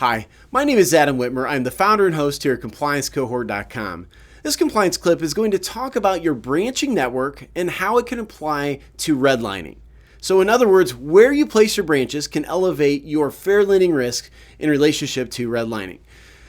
Hi, my name is Adam Whitmer. I'm the founder and host here at ComplianceCohort.com. This compliance clip is going to talk about your branching network and how it can apply to redlining. So in other words, where you place your branches can elevate your fair lending risk in relationship to redlining.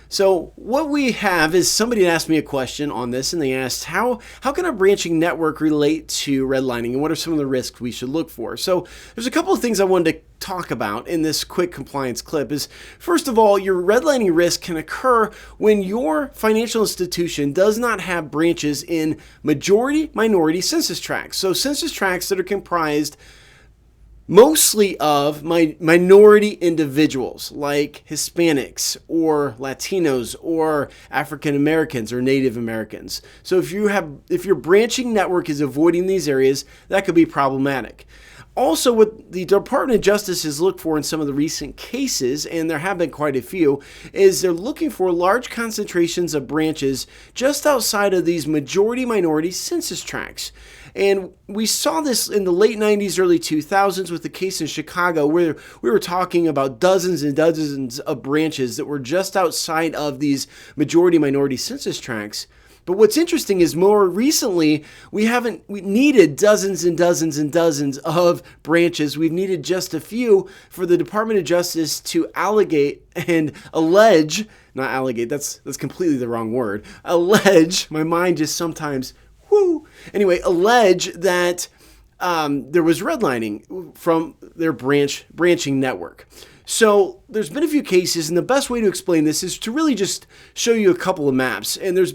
So what we have is somebody asked me a question on this, and they asked, how can a branching network relate to redlining, and what are some of the risks we should look for? So there's a couple of things I wanted to talk about in this quick compliance clip. Is first of all, your redlining risk can occur when your financial institution does not have branches in majority minority census tracts. So census tracts that are comprised mostly of minority individuals like Hispanics or Latinos or African Americans or Native Americans. So if your branching network is avoiding these areas, that could be problematic. Also, what the Department of Justice has looked for in some of the recent cases, and there have been quite a few, is they're looking for large concentrations of branches just outside of these majority-minority census tracts. And we saw this in the late 90s, early 2000s with the case in Chicago where we were talking about dozens and dozens of branches that were just outside of these majority-minority census tracts. But what's interesting is more recently, we needed dozens and dozens and dozens of branches. We've needed just a few for the Department of Justice to allegate and allege, not allegate, that's completely the wrong word, allege, my mind just sometimes, allege that there was redlining from their branching network. So there's been a few cases, and the best way to explain this is to really just show you a couple of maps. And there's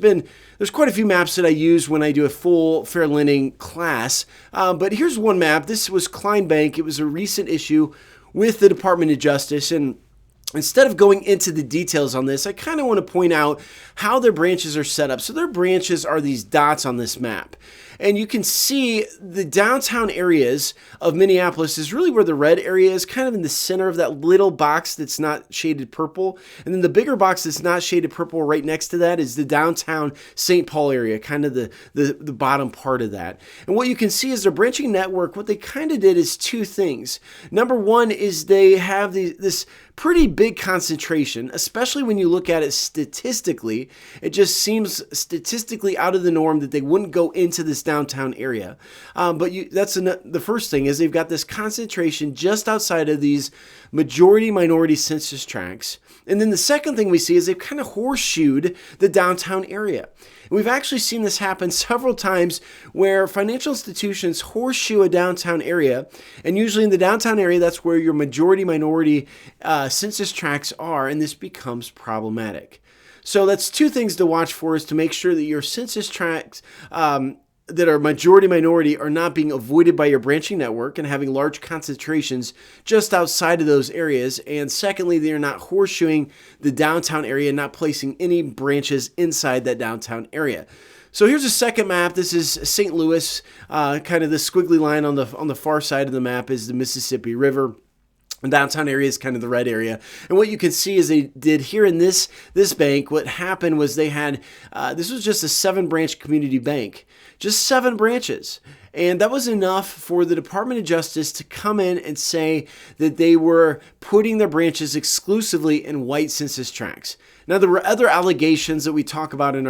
quite a few maps that I use when I do a full fair lending class. But here's one map. This was Klein Bank. It was a recent issue with the Department of Justice. And instead of going into the details on this, I kind of want to point out how their branches are set up. So their branches are these dots on this map. And you can see the downtown areas of Minneapolis is really where the red area is, kind of in the center of that little box that's not shaded purple. And then the bigger box that's not shaded purple right next to that is the downtown St. Paul area, kind of the bottom part of that. And what you can see is their branching network, what they kind of did is two things. Number one is they have this pretty big concentration, especially when you look at it statistically. It just seems statistically out of the norm that they wouldn't go into this downtown area. The first thing is they've got this concentration just outside of these majority-minority census tracts. And then the second thing we see is they've kind of horseshoed the downtown area. And we've actually seen this happen several times where financial institutions horseshoe a downtown area, and usually in the downtown area, that's where your majority-minority census tracts are, and this becomes problematic. So that's two things to watch for, is to make sure that your census tracts that are majority-minority are not being avoided by your branching network and having large concentrations just outside of those areas. And secondly, they are not horseshoeing the downtown area, not placing any branches inside that downtown area. So here's a second map. This is St. Louis. Kind of the squiggly line on the far side of the map is the Mississippi River. The downtown area is kind of the red area. And what you can see is they did here in this bank, what happened was they had, this was just a 7-branch community bank, just 7 branches. And that was enough for the Department of Justice to come in and say that they were putting their branches exclusively in white census tracts. Now, there were other allegations that we talk about in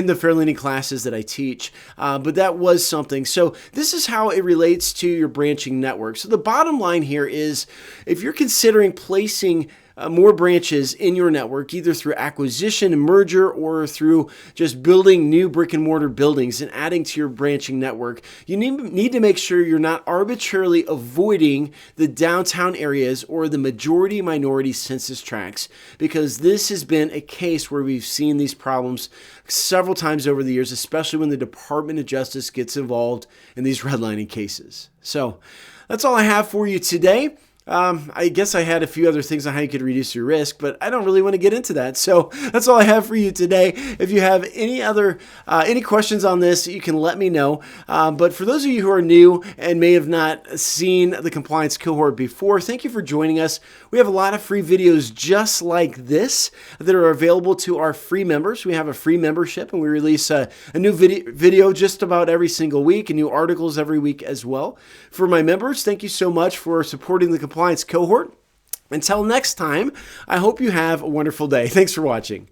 the fair lending classes that I teach, but that was something. So this is how it relates to your branching network. So the bottom line here is, if you're considering placing more branches in your network, either through acquisition and merger or through just building new brick and mortar buildings and adding to your branching network, you need to make sure you're not arbitrarily avoiding the downtown areas or the majority minority census tracts, because this has been a case where we've seen these problems several times over the years, especially when the Department of Justice gets involved in these redlining cases. So that's all I have for you today. I guess I had a few other things on how you could reduce your risk, but I don't really want to get into that. So that's all I have for you today. If you have any questions on this, you can let me know. But for those of you who are new and may have not seen the compliance cohort before, thank you for joining us. We have a lot of free videos just like this that are available to our free members. We have a free membership, and we release a new video just about every single week and new articles every week as well. For my members, thank you so much for supporting the compliance cohort. Until next time, I hope you have a wonderful day. Thanks for watching.